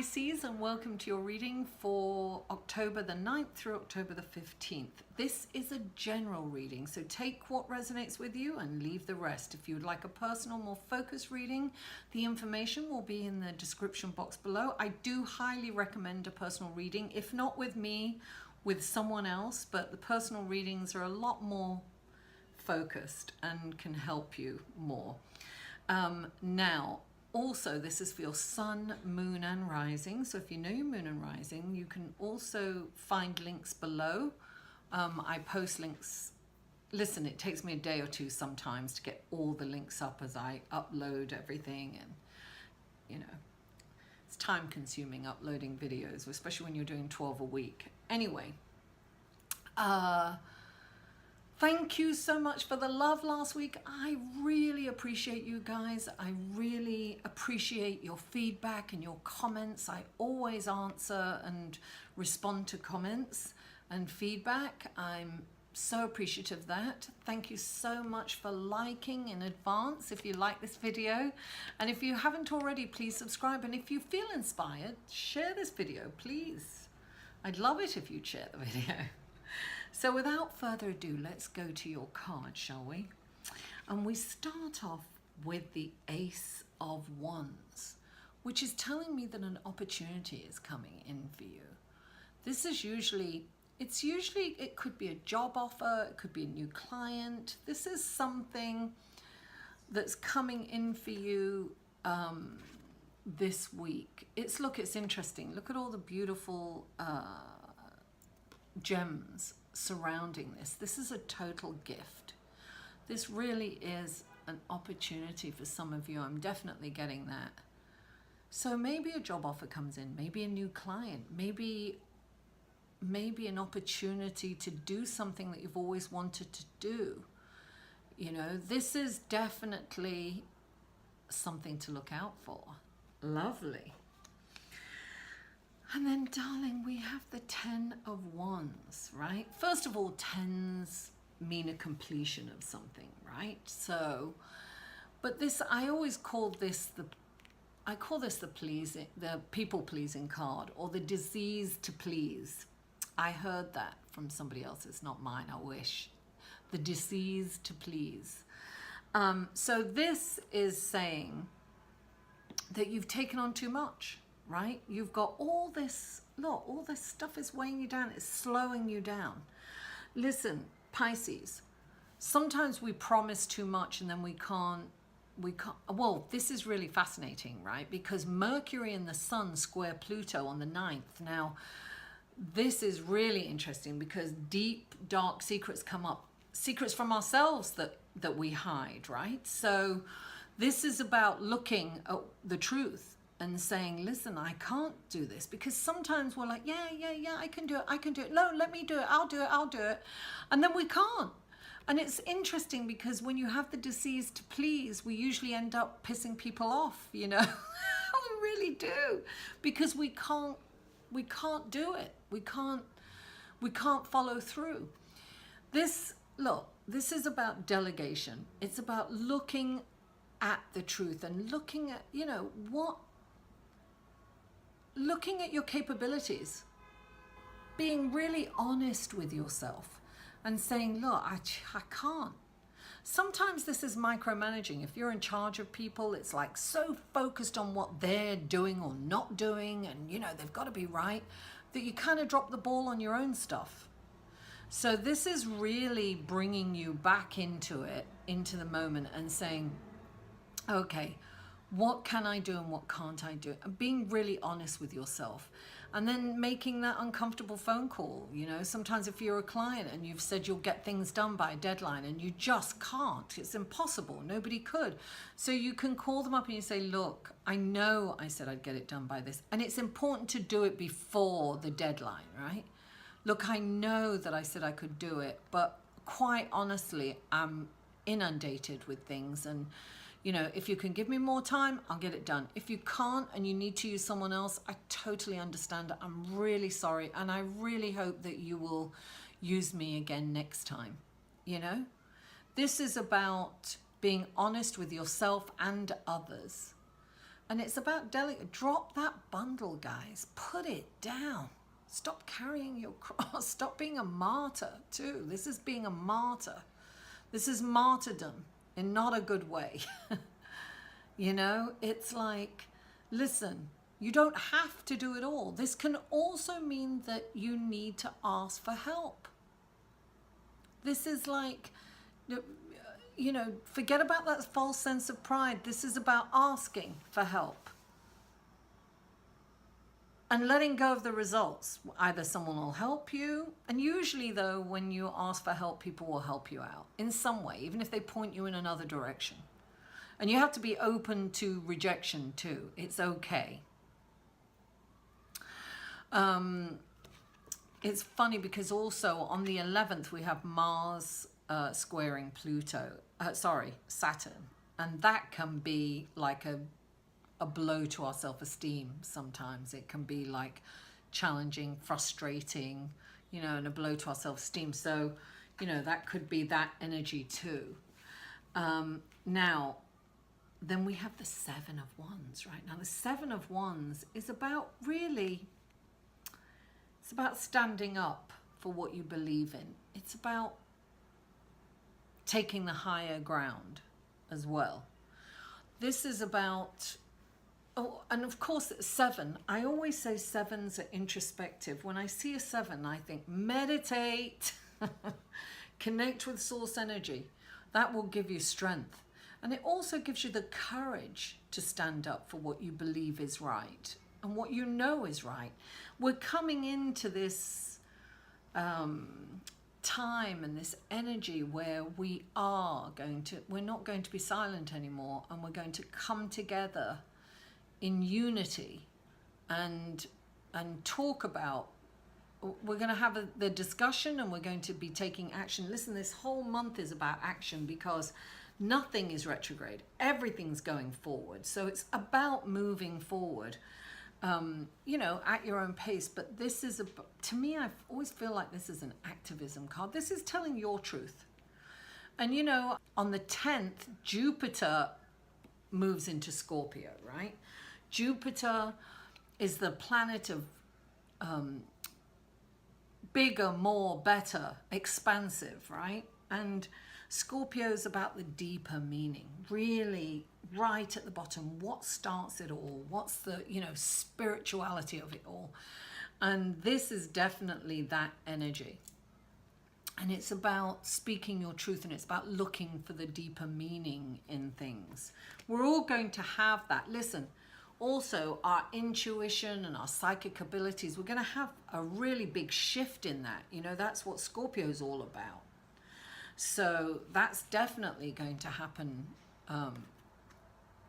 Pisces, and welcome to your reading for October the 9th through October the 15th. This is a general reading, so take what resonates with you and leave the rest. If you would like a personal, more focused reading, the information will be in the description box below. I do highly recommend a personal reading, if not with me, with someone else, but the personal readings are a lot more focused and can help you more. Now, also, this is for your sun, moon, and rising. So if you know your moon and rising, you can also find links below. I post links. Listen, it takes me a day or two sometimes to get all the links up as I upload everything. And, you know, it's time consuming uploading videos, especially when you're doing 12 a week. Anyway, thank you so much for the love last week. I really appreciate you guys. I really appreciate your feedback and your comments. I always answer and respond to comments and feedback. I'm so appreciative of that. Thank you so much for liking in advance if you like this video. And if you haven't already, please subscribe. And if you feel inspired, share this video, please. I'd love it if you'd share the video. So without further ado, let's go to your card, shall we? And we start off with the Ace of Wands, which is telling me that an opportunity is coming in for you. This is it could be a job offer, it could be a new client. This is something that's coming in for you this week. It's interesting. Look at all the beautiful gems surrounding this. This is a total gift. This really is an opportunity for some of you. I'm definitely getting that. So maybe a job offer comes in, maybe a new client, maybe an opportunity to do something that you've always wanted to do. You know, this is definitely something to look out for. Lovely. And then, darling, we have the Ten of Wands, right? First of all, tens mean a completion of something, right? So, but this, I always call this the people-pleasing card, or the disease to please. I heard that from somebody else. It's not mine, I wish. The disease to please. So this is saying that you've taken on too much. Right? You've got all this, look, all this stuff is weighing you down. It's slowing you down. Listen, Pisces, sometimes we promise too much and then we can't, well, this is really fascinating, right? Because Mercury and the Sun square Pluto on the 9th. Now, this is really interesting because deep, dark secrets come up. Secrets from ourselves that we hide, right? So this is about looking at the truth and saying, listen, I can't do this, because sometimes we're like, yeah, I can do it. No, let me do it. I'll do it. And then we can't. And it's interesting because when you have the disease to please, we usually end up pissing people off, you know. We really do, because we can't do it. We can't follow through. This is about delegation. It's about looking at the truth and looking at, you know, looking at your capabilities, being really honest with yourself and saying, look, I can't. Sometimes this is micromanaging. If you're in charge of people, it's like so focused on what they're doing or not doing, and you know, they've got to be right, that you kind of drop the ball on your own stuff. So this is really bringing you back into it, into the moment, and saying, okay, what can I do and what can't I do? And being really honest with yourself. And then making that uncomfortable phone call. You know, sometimes if you're a client and you've said you'll get things done by a deadline and you just can't, it's impossible. Nobody could. So you can call them up and you say, look, I know I said I'd get it done by this. And it's important to do it before the deadline, right? Look, I know that I said I could do it, but quite honestly, I'm inundated with things, and you know, if you can give me more time, I'll get it done. If you can't and you need to use someone else, I totally understand it. I'm really sorry. And I really hope that you will use me again next time. You know, this is about being honest with yourself and others. And it's about drop that bundle, guys. Put it down. Stop carrying your cross. Stop being a martyr too. This is being a martyr. This is martyrdom in not a good way. You know, it's like, listen, you don't have to do it all. This can also mean that you need to ask for help. This is like, you know, forget about that false sense of pride. This is about asking for help and letting go of the results. Either someone will help you, and usually though, when you ask for help, people will help you out in some way, even if they point you in another direction. And you have to be open to rejection too. It's okay. It's funny because also on the 11th we have Mars squaring Saturn, and that can be like a blow to our self-esteem. Sometimes it can be like challenging, frustrating, you know, and a blow to our self-esteem. So, you know, that could be that energy too. Now, then we have the Seven of Wands, right? Now the Seven of Wands is about really, it's about standing up for what you believe in. It's about taking the higher ground as well. This is about, oh, and of course seven, I always say sevens are introspective. When I see a seven, I think meditate, connect with source energy. That will give you strength. And it also gives you the courage to stand up for what you believe is right and what you know is right. We're coming into this time and this energy where we're not going to be silent anymore, and we're going to come together in unity and talk about, we're going to have the discussion, and we're going to be taking action. Listen, this whole month is about action because nothing is retrograde. Everything's going forward. So it's about moving forward, you know, at your own pace. But this is, to me, I always feel like this is an activism card. This is telling your truth. And, you know, on the 10th, Jupiter moves into Scorpio, right? Jupiter is the planet of bigger, more, better, expansive, right? And Scorpio is about the deeper meaning, really right at the bottom. What starts it all? What's the, you know, spirituality of it all? And this is definitely that energy. And it's about speaking your truth, and it's about looking for the deeper meaning in things. We're all going to have that. Listen, also our intuition and our psychic abilities, we're going to have a really big shift in that. You know, that's what Scorpio is all about. So that's definitely going to happen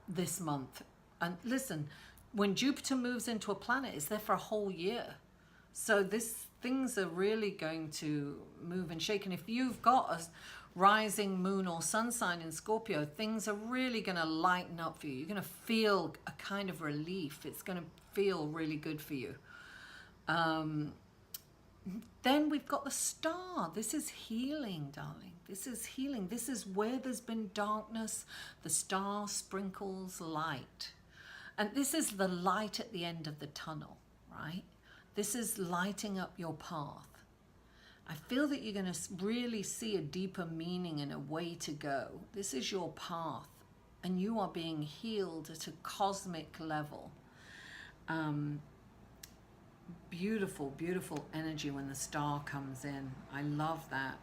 this month. And listen, when Jupiter moves into a planet, it's there for a whole year. So things are really going to move and shake. And if you've got a rising moon or sun sign in Scorpio, things are really going to lighten up for you. You're going to feel a kind of relief. It's going to feel really good for you. Then we've got the star. This is healing, darling. This is healing. This is where there's been darkness. The star sprinkles light. And this is the light at the end of the tunnel, right? This is lighting up your path. I feel that you're going to really see a deeper meaning and a way to go. This is your path, and you are being healed at a cosmic level. Beautiful, beautiful energy when the star comes in. I love that.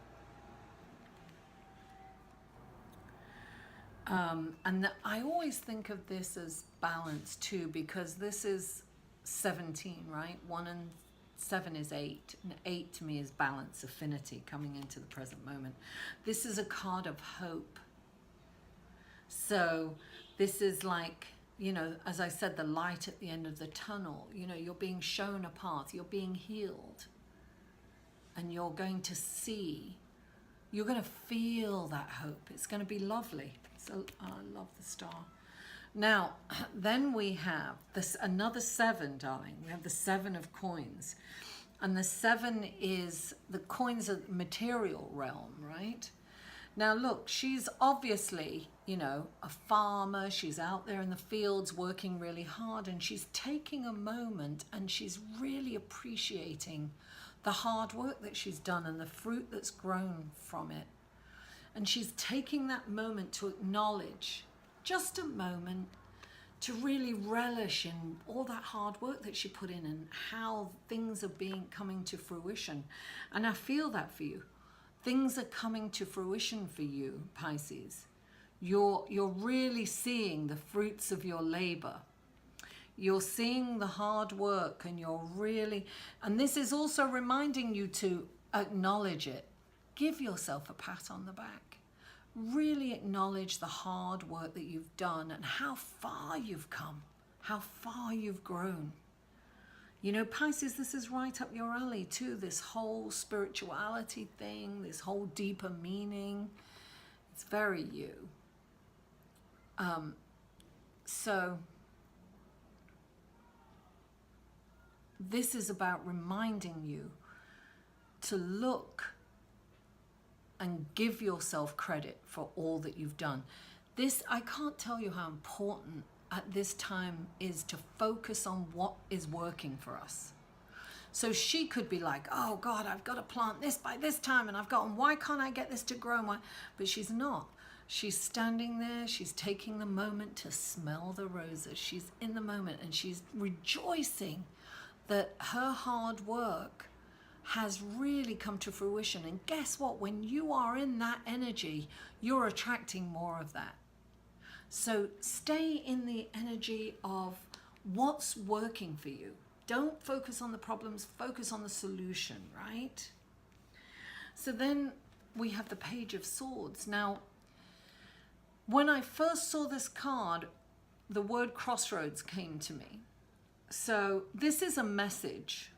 I always think of this as balance too, because this is 17, right? 1 and 7 is 8, and 8 to me is balance, affinity, coming into the present moment. This is a card of hope. So this is like, you know, as I said, the light at the end of the tunnel. You know, you're being shown a path, you're being healed, and you're going to see, you're going to feel that hope. It's going to be lovely. So I love the star. Now, then we have this another 7, darling. We have the 7 of coins. And the 7 is, the coins are material realm, right? Now look, she's obviously, you know, a farmer. She's out there in the fields working really hard, and she's taking a moment and she's really appreciating the hard work that she's done and the fruit that's grown from it. And she's taking that moment to acknowledge, just a moment, to really relish in all that hard work that she put in and how things are coming to fruition. And I feel that for you. Things are coming to fruition for you, Pisces. You're really seeing the fruits of your labor. You're seeing the hard work, and and this is also reminding you to acknowledge it. Give yourself a pat on the back. Really acknowledge the hard work that you've done and how far you've come, how far you've grown. You know, Pisces, this is right up your alley too, this whole spirituality thing, this whole deeper meaning. It's very you. So this is about reminding you to look and give yourself credit for all that you've done. This, I can't tell you how important at this time is to focus on what is working for us. So she could be like, oh God, I've got to plant this by this time, and why can't I get this to grow? But she's not. She's standing there, she's taking the moment to smell the roses. She's in the moment, and she's rejoicing that her hard work has really come to fruition. And guess what? When you are in that energy, you're attracting more of that. So stay in the energy of what's working for you. Don't focus on the problems, focus on the solution, right? So then we have the Page of Swords. Now, when I first saw this card, the word crossroads came to me. So this is a message.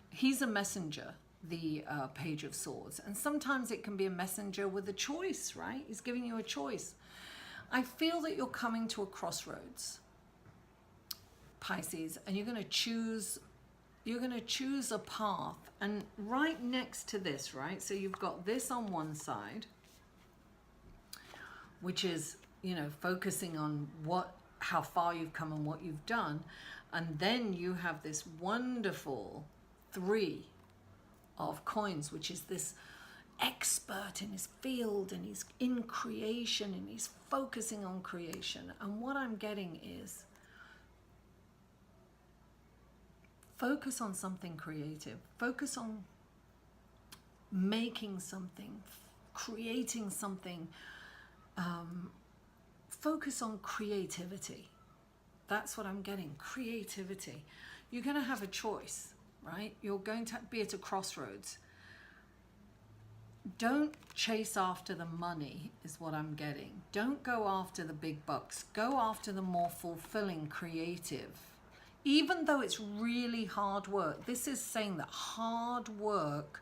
He's a messenger, the Page of Swords. And sometimes it can be a messenger with a choice, right? He's giving you a choice. I feel that you're coming to a crossroads, Pisces, and you're going to choose a path. And right next to this, right? So you've got this on one side, which is, you know, focusing on how far you've come and what you've done. And then you have this wonderful 3 of coins, which is this expert in his field, and he's in creation, and he's focusing on creation. And what I'm getting is focus on something creative. Focus on making something, creating something. Focus on creativity. That's what I'm getting, creativity. You're going to have a choice, right? You're going to be at a crossroads. Don't chase after the money is what I'm getting. Don't go after the big bucks. Go after the more fulfilling, creative. Even though it's really hard work, this is saying that hard work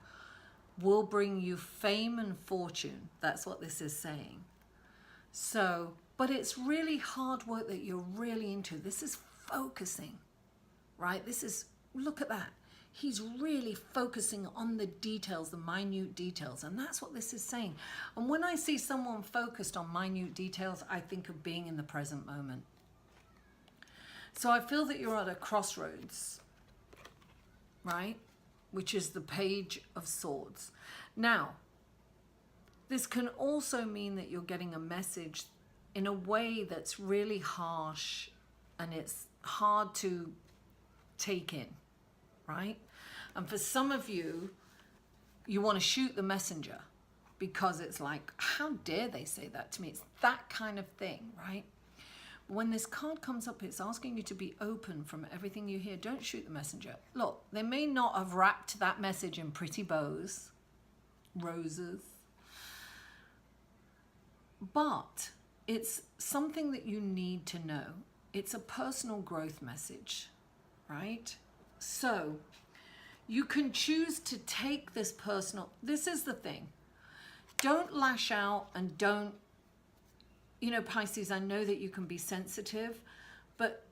will bring you fame and fortune. That's what this is saying. So, but it's really hard work that you're really into. This is focusing, right? This is, look at that. He's really focusing on the details, the minute details. And that's what this is saying. And when I see someone focused on minute details, I think of being in the present moment. So I feel that you're at a crossroads, right? Which is the Page of Swords. Now, this can also mean that you're getting a message in a way that's really harsh, and it's hard to take in, right? And for some of you, you want to shoot the messenger because it's like, how dare they say that to me? It's that kind of thing, right? When this card comes up, it's asking you to be open from everything you hear. Don't shoot the messenger. Look, they may not have wrapped that message in pretty bows, roses, but it's something that you need to know. It's a personal growth message, right? So you can choose to take this personal, this is the thing. Don't lash out and don't, you know, Pisces, I know that you can be sensitive, but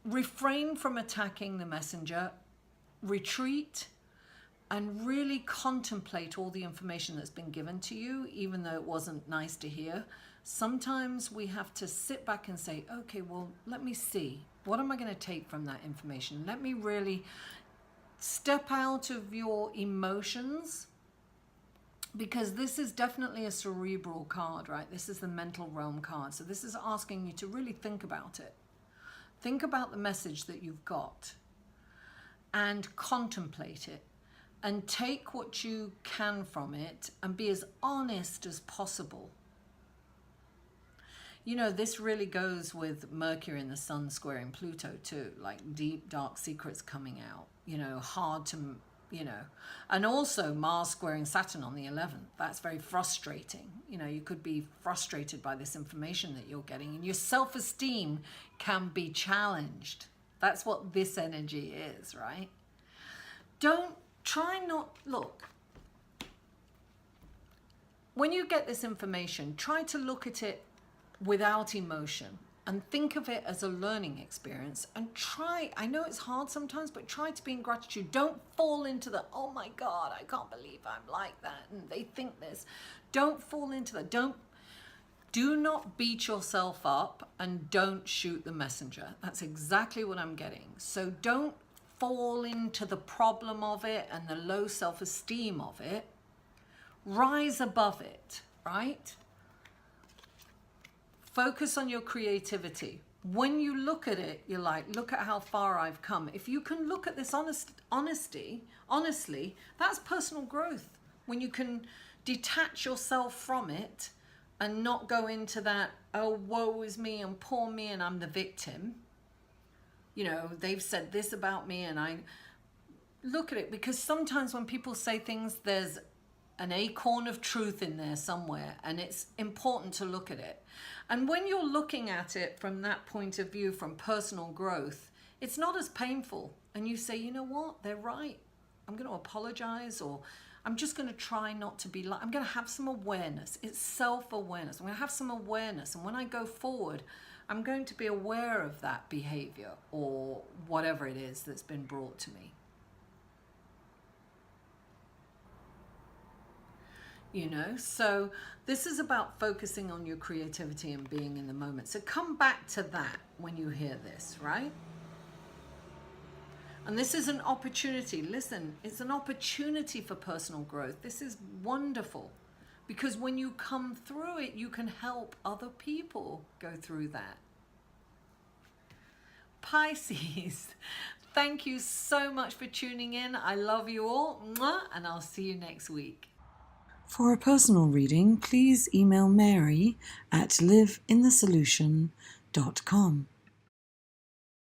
refrain from attacking the messenger, retreat, and really contemplate all the information that's been given to you, even though it wasn't nice to hear. Sometimes we have to sit back and say, okay, well, let me see. What am I going to take from that information? Let me really step out of your emotions, because this is definitely a cerebral card, right? This is the mental realm card. So this is asking you to really think about it. Think about the message that you've got and contemplate it. And take what you can from it and be as honest as possible. You know, this really goes with Mercury and the Sun squaring Pluto too, like deep, dark secrets coming out, you know, hard to, you know, and also Mars squaring Saturn on the 11th. That's very frustrating. You know, you could be frustrated by this information that you're getting, and your self-esteem can be challenged. That's what this energy is, right? Look, when you get this information, try to look at it without emotion and think of it as a learning experience, and try, I know it's hard sometimes, but try to be in gratitude. Don't fall into the, oh my God, I can't believe I'm like that and they think this. Don't fall into that. Do not beat yourself up, and don't shoot the messenger. That's exactly what I'm getting. So don't fall into the problem of it and the low self-esteem of it. Rise above it, right? Focus on your creativity. When you look at it, you're like, look at how far I've come. If you can look at this honestly, that's personal growth. When you can detach yourself from it and not go into that, oh, woe is me and poor me and I'm the victim. You know, they've said this about me, and I look at it, because sometimes when people say things, there's an acorn of truth in there somewhere, and it's important to look at it. And when you're looking at it from that point of view, from personal growth, it's not as painful. And you say, you know what, they're right. I'm going to apologize, or I'm just going to try not to be like, I'm going to have some awareness. It's self-awareness. I'm going to have some awareness. And when I go forward, I'm going to be aware of that behavior or whatever it is that's been brought to me. You know, so this is about focusing on your creativity and being in the moment. So come back to that when you hear this, right? And this is an opportunity. Listen, it's an opportunity for personal growth. This is wonderful, because when you come through it, you can help other people go through that. Pisces, thank you so much for tuning in. I love you all, and I'll see you next week. For a personal reading, please email Mary at liveinthesolution.com.